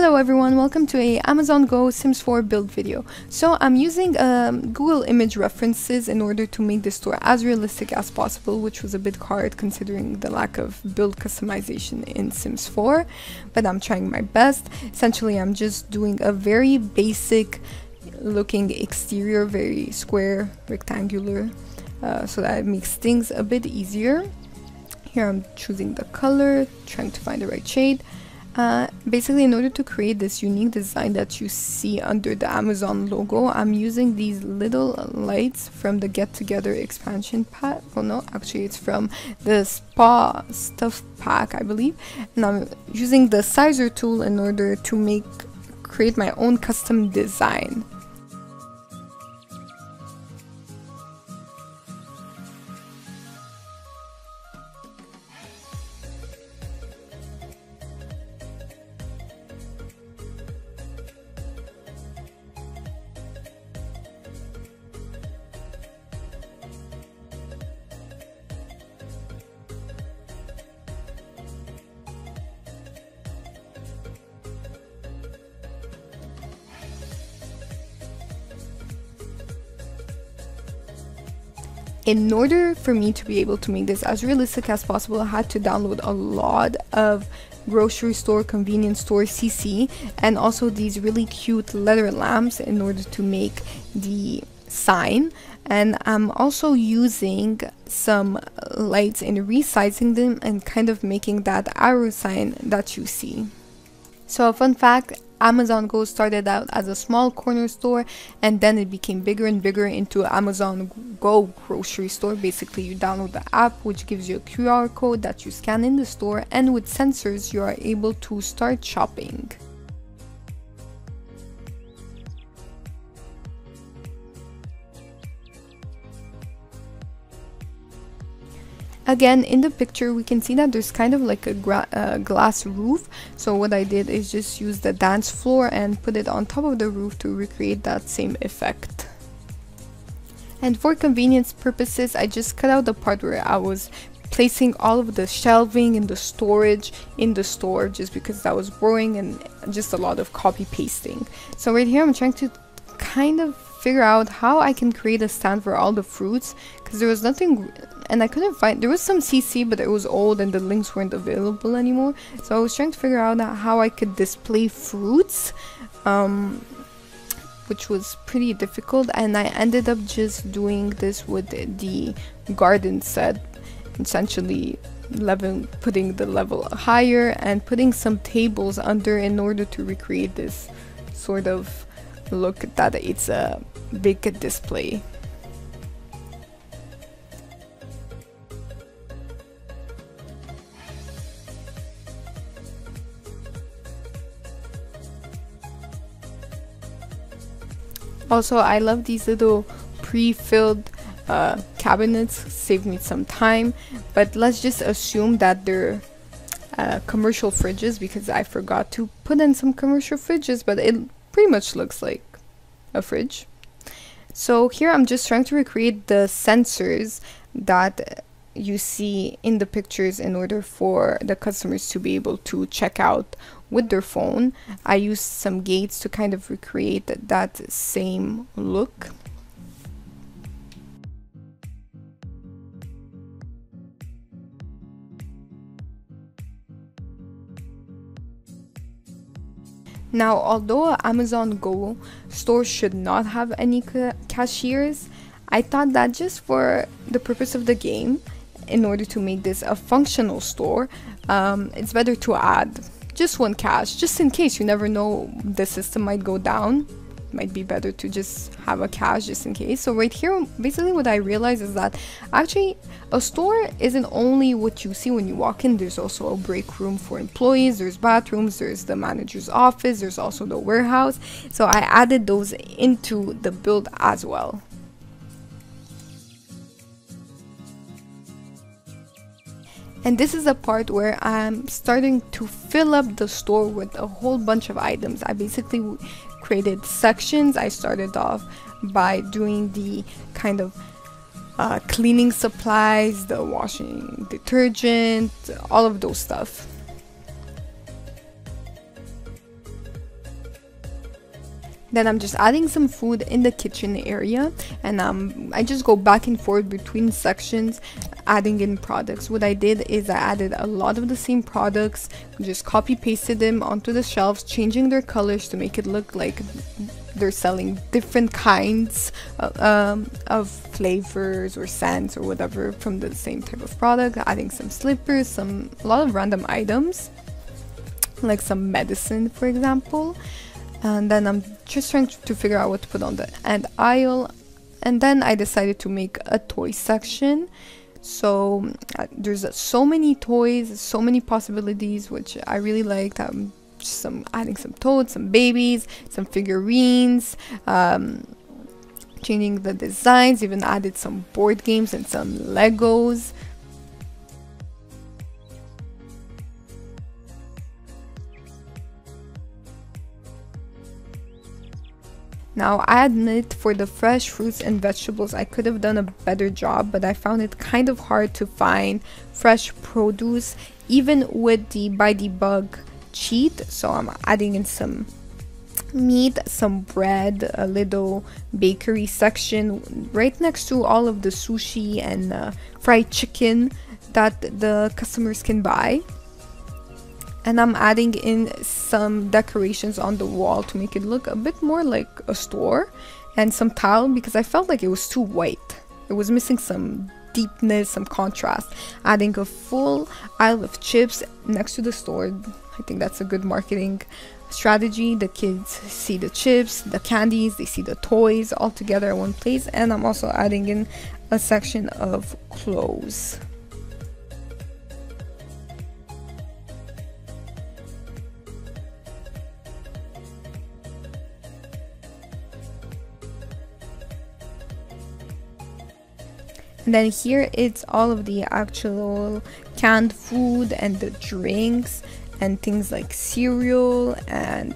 Hello everyone, welcome to a Amazon Go Sims 4 build video. So I'm using Google image references in order to make this store as realistic as possible, which was a bit hard considering the lack of build customization in Sims 4, but I'm trying my best. Essentially, I'm just doing a very basic looking exterior, very square, rectangular, so that it makes things a bit easier. Here I'm choosing the color, trying to find the right shade. Basically, in order to create this unique design that you see under the Amazon logo, I'm using these little lights from the Get Together expansion pack. Well, no, actually it's from the Spa Stuff pack, I believe. And I'm using the sizer tool in order to create my own custom design. In order for me to be able to make this as realistic as possible, I had to download a lot of grocery store, convenience store CC, and also these really cute leather lamps in order to make the sign. And I'm also using some lights and resizing them and kind of making that arrow sign that you see. So a fun fact, Amazon Go started out as a small corner store, and then it became bigger and bigger into Amazon Go grocery store. Basically, you download the app, which gives you a QR code that you scan in the store, and with sensors you are able to start shopping. Again, in the picture we can see that there's kind of like a glass roof, so what I did is just use the dance floor and put it on top of the roof to recreate that same effect. And for convenience purposes, I just cut out the part where I was placing all of the shelving and the storage in the store, just because that was boring and just a lot of copy pasting. So right here I'm trying to kind of figure out how I can create a stand for all the fruits, because there was nothing, and I couldn't find, there was some CC but it was old and the links weren't available anymore, so I was trying to figure out how I could display fruits, which was pretty difficult, and I ended up just doing this with the garden set, essentially putting the level higher and putting some tables under in order to recreate this sort of look that it's a big display. Also, I love these little pre-filled cabinets, save me some time, but let's just assume that they're commercial fridges, because I forgot to put in some commercial fridges, but it pretty much looks like a fridge. So here I'm just trying to recreate the sensors that you see in the pictures in order for the customers to be able to check out with their phone. I used some gates to kind of recreate that same look. Now, although Amazon Go store should not have any cashiers, I thought that just for the purpose of the game, in order to make this a functional store, it's better to add just one cash, just in case. You never know, the system might go down. Might be better to just have a cache just in case. So right here, basically what I realized is that actually a store isn't only what you see when you walk in. There's also a break room for employees, there's bathrooms, there's the manager's office, there's also the warehouse. So I added those into the build as well. And this is the part where I'm starting to fill up the store with a whole bunch of items. I basically created sections. I started off by doing the kind of cleaning supplies, the washing detergent, all of those stuff. Then I'm just adding some food in the kitchen area, and I just go back and forth between sections adding in products. What I did is I added a lot of the same products, just copy pasted them onto the shelves, changing their colors to make it look like they're selling different kinds of flavors or scents or whatever from the same type of product. Adding some slippers, a lot of random items like some medicine, for example. And then I'm just trying to figure out what to put on the end aisle. And then I decided to make a toy section. So there's so many toys, so many possibilities, which I really liked. Adding some toads, some babies, some figurines, changing the designs, even added some board games and some Legos. Now, I admit for the fresh fruits and vegetables, I could have done a better job, but I found it kind of hard to find fresh produce, even with the by the bug cheat. So I'm adding in some meat, some bread, a little bakery section right next to all of the sushi and fried chicken that the customers can buy. And I'm adding in some decorations on the wall to make it look a bit more like a store, and some tile because I felt like it was too white. It was missing some deepness, some contrast. Adding a full aisle of chips next to the store. I think that's a good marketing strategy. The kids see the chips, the candies, they see the toys all together in one place. And I'm also adding in a section of clothes. And then here it's all of the actual canned food and the drinks and things like cereal and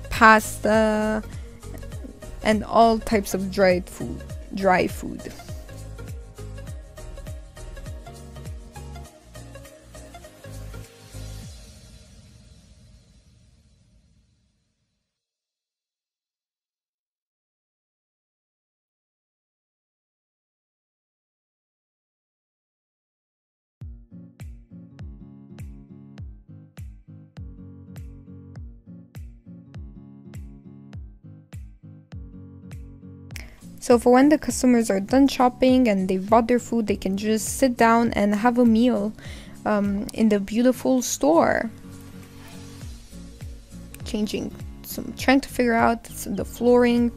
pasta and all types of dry food. So for when the customers are done shopping and they've bought their food, they can just sit down and have a meal in the beautiful store. Trying to figure out the flooring,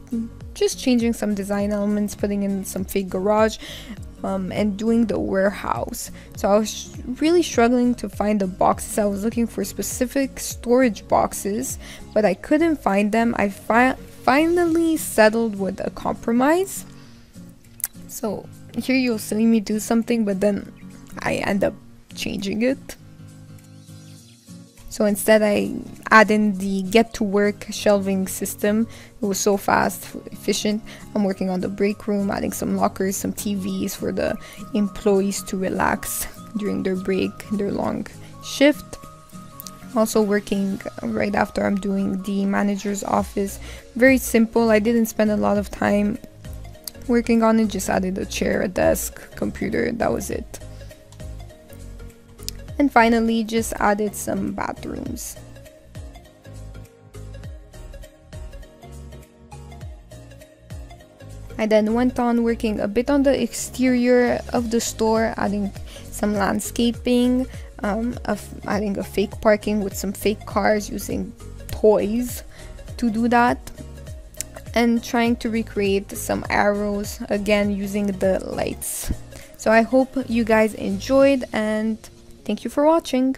just changing some design elements, putting in some fake garage, and doing the warehouse. So I was really struggling to find the boxes. I was looking for specific storage boxes, but I couldn't find them. I finally settled with a compromise. So here you'll see me do something, but then I end up changing it. So instead I add in the get to work shelving system. It was so fast, efficient. I'm working on the break room, adding some lockers, some TVs for the employees to relax during their break, their long shift. Also working right after I'm doing the manager's office. Very simple. I didn't spend a lot of time working on it, just added a chair, a desk, computer, that was it. And finally just added some bathrooms. I then went on working a bit on the exterior of the store, adding some landscaping, adding a fake parking with some fake cars, using toys to do that, and trying to recreate some arrows, again using the lights. So I hope you guys enjoyed, and thank you for watching.